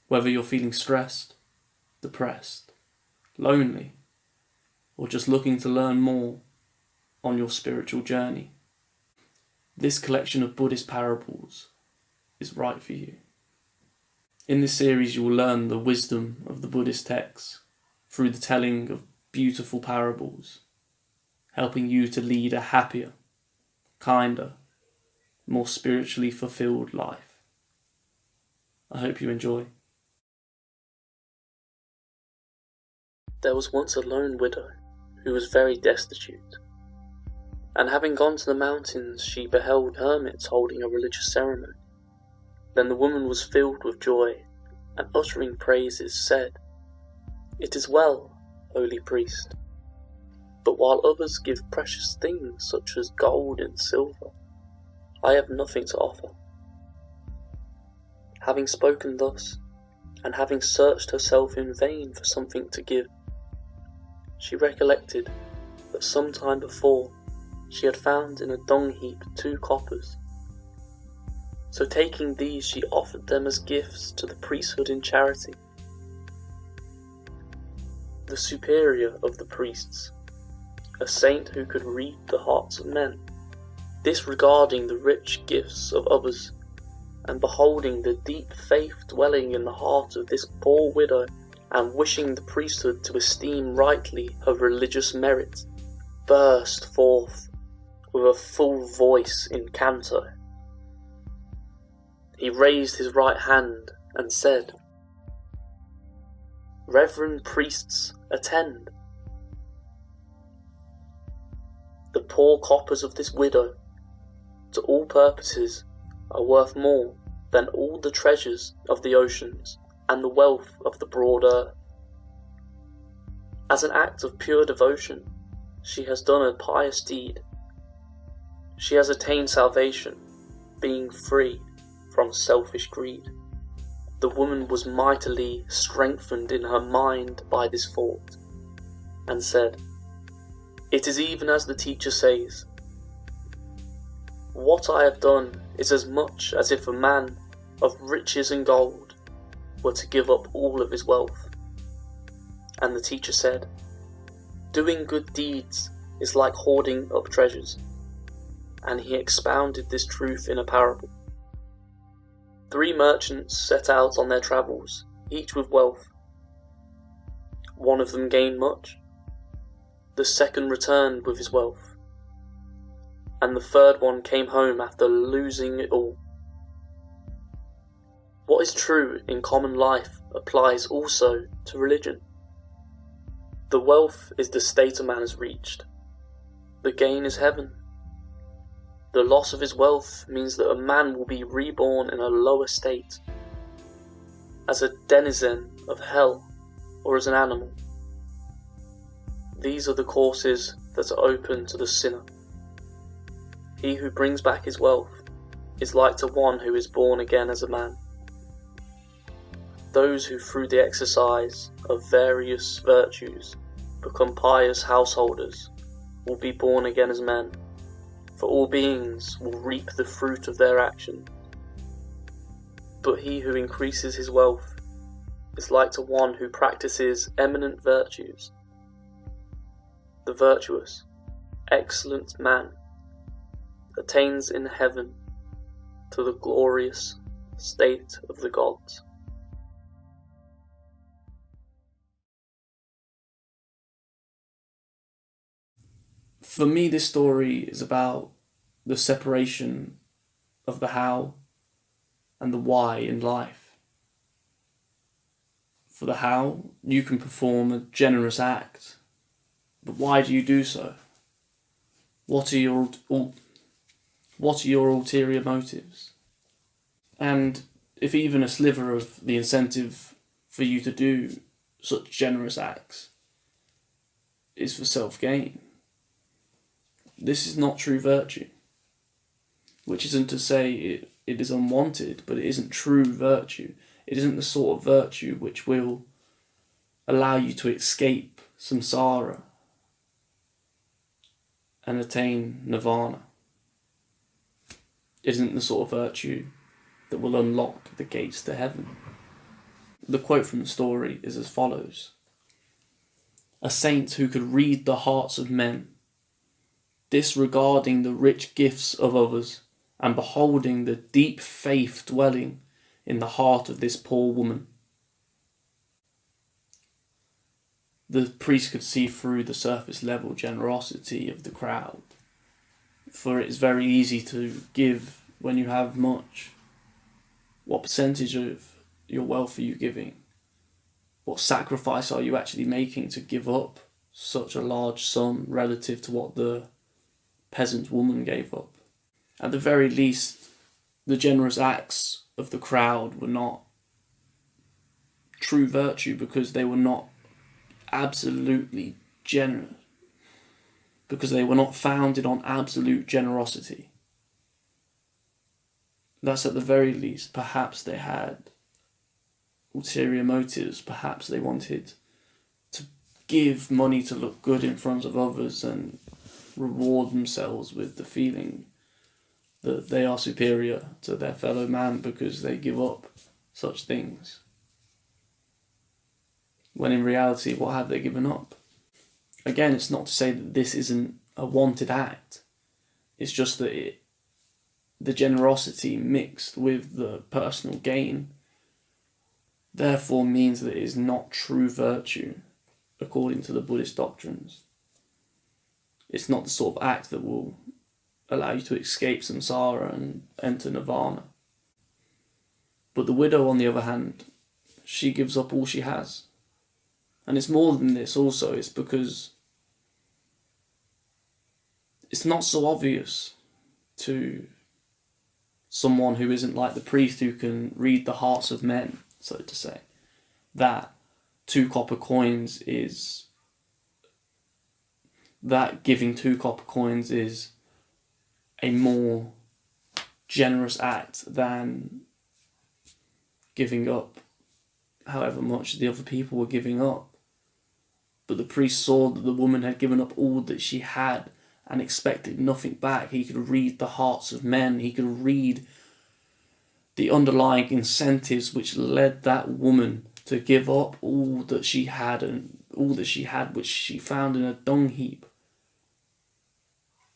Whether you're feeling stressed, depressed, lonely, or just looking to learn more on your spiritual journey, this collection of Buddhist parables is right for you. In this series, you will learn the wisdom of the Buddhist texts through the telling of beautiful parables, helping you to lead a happier, kinder, more spiritually fulfilled life. I hope you enjoy. There was once a lone widow who was very destitute, and having gone to the mountains, she beheld hermits holding a religious ceremony. Then the woman was filled with joy, and uttering praises said, "It is well, holy priest. But while others give precious things such as gold and silver, I have nothing to offer." Having spoken thus, and having searched herself in vain for something to give, she recollected that some time before she had found in a dung heap 2 coppers. So taking these, she offered them as gifts to the priesthood in charity. The superior of the priests, a saint who could read the hearts of men, disregarding the rich gifts of others, and beholding the deep faith dwelling in the heart of this poor widow, and wishing the priesthood to esteem rightly her religious merit, burst forth with a full voice in canto. He raised his right hand and said, "Reverend priests, attend. The poor coppers of this widow, to all purposes, are worth more than all the treasures of the oceans and the wealth of the broad earth. As an act of pure devotion, she has done a pious deed. She has attained salvation, being free from selfish greed." The woman was mightily strengthened in her mind by this thought, and said, "It is even as the teacher says. What I have done is as much as if a man of riches and gold were to give up all of his wealth." And the teacher said, "Doing good deeds is like hoarding up treasures." And he expounded this truth in a parable. 3 merchants set out on their travels, each with wealth. One of them gained much, the second returned with his wealth, and the third one came home after losing it all. What is true in common life applies also to religion. The wealth is the state a man has reached. The gain is heaven. The loss of his wealth means that a man will be reborn in a lower state, as a denizen of hell or as an animal. These are the courses that are open to the sinner. He who brings back his wealth is like to one who is born again as a man. Those who through the exercise of various virtues become pious householders will be born again as men, for all beings will reap the fruit of their action. But he who increases his wealth is like to one who practices eminent virtues. The virtuous, excellent man attains in heaven to the glorious state of the gods. For me, this story is about the separation of the how and the why in life. For the how, you can perform a generous act, but why do you do so? What are your ulterior motives? And if even a sliver of the incentive for you to do such generous acts is for self-gain, this is not true virtue. Which isn't to say it is unwanted, but it isn't true virtue. It isn't the sort of virtue which will allow you to escape samsara and attain nirvana. It isn't the sort of virtue that will unlock the gates to heaven. The quote from the story is as follows: "A saint who could read the hearts of men, disregarding the rich gifts of others, and beholding the deep faith dwelling in the heart of this poor woman." The priest could see through the surface level generosity of the crowd, for it is very easy to give when you have much. What percentage of your wealth are you giving? What sacrifice are you actually making to give up such a large sum relative to what the peasant woman gave up? At the very least, the generous acts of the crowd were not true virtue, because they were not absolutely generous, because they were not founded on absolute generosity. Thus, at the very least, perhaps they had ulterior motives. Perhaps they wanted to give money to look good in front of others and reward themselves with the feeling that they are superior to their fellow man because they give up such things. When in reality, what have they given up? Again, it's not to say that this isn't a wanted act. It's just that the generosity mixed with the personal gain therefore means that it is not true virtue according to the Buddhist doctrines. It's not the sort of act that will allow you to escape samsara and enter nirvana. But the widow, on the other hand, she gives up all she has. And it's more than this also. It's because it's not so obvious to someone who isn't like the priest, who can read the hearts of men, so to say, that 2 copper coins is, that giving 2 copper coins is a more generous act than giving up however much the other people were giving up. But the priest saw that the woman had given up all that she had and expected nothing back. He could read the hearts of men. He could read the underlying incentives which led that woman to give up all that she had, and all that she had which she found in a dung heap.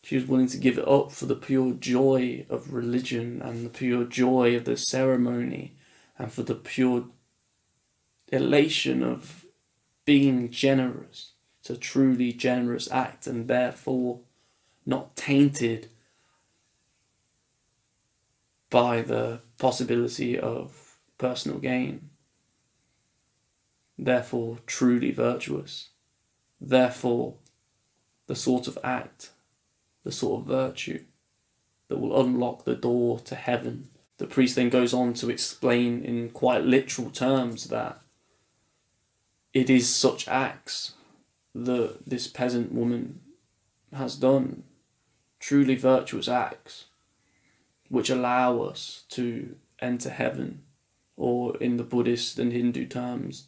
She was willing to give it up for the pure joy of religion and the pure joy of the ceremony and for the pure elation of being generous. It's a truly generous act, and therefore not tainted by the possibility of personal gain. Therefore truly virtuous. Therefore the sort of act, the sort of virtue that will unlock the door to heaven. The priest then goes on to explain in quite literal terms that it is such acts that this peasant woman has done, truly virtuous acts, which allow us to enter heaven, or in the Buddhist and Hindu terms,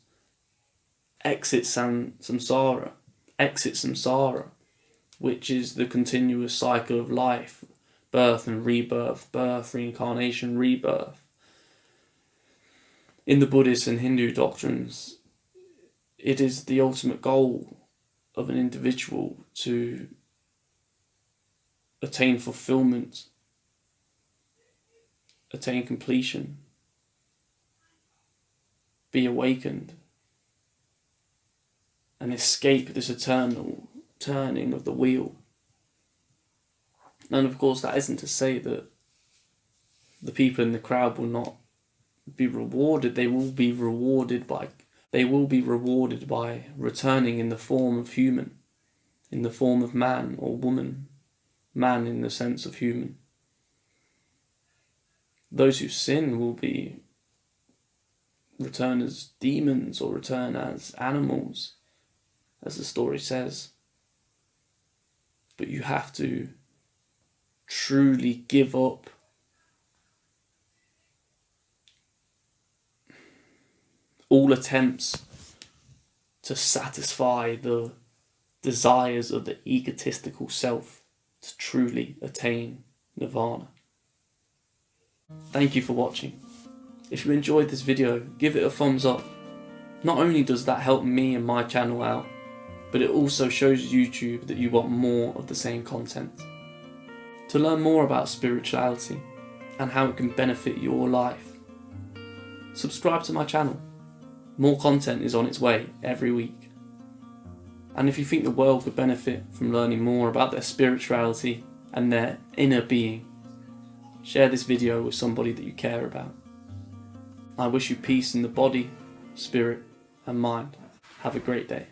exit samsara, which is the continuous cycle of life, birth and rebirth, birth, reincarnation, rebirth. In the Buddhist and Hindu doctrines, it is the ultimate goal of an individual to attain fulfillment, attain completion, be awakened, and escape this eternal turning of the wheel. And of course, that isn't to say that the people in the crowd will not be rewarded. They will be rewarded by returning in the form of human, in the form of man or woman, man in the sense of human. Those who sin will be return as demons or return as animals, as the story says. But you have to truly give up all attempts to satisfy the desires of the egotistical self to truly attain nirvana. Thank you for watching. If you enjoyed this video, give it a thumbs up. Not only does that help me and my channel out, but it also shows YouTube that you want more of the same content. To learn more about spirituality and how it can benefit your life, subscribe to my channel. More content is on its way every week. And if you think the world would benefit from learning more about their spirituality and their inner being, share this video with somebody that you care about. I wish you peace in the body, spirit and mind. Have a great day.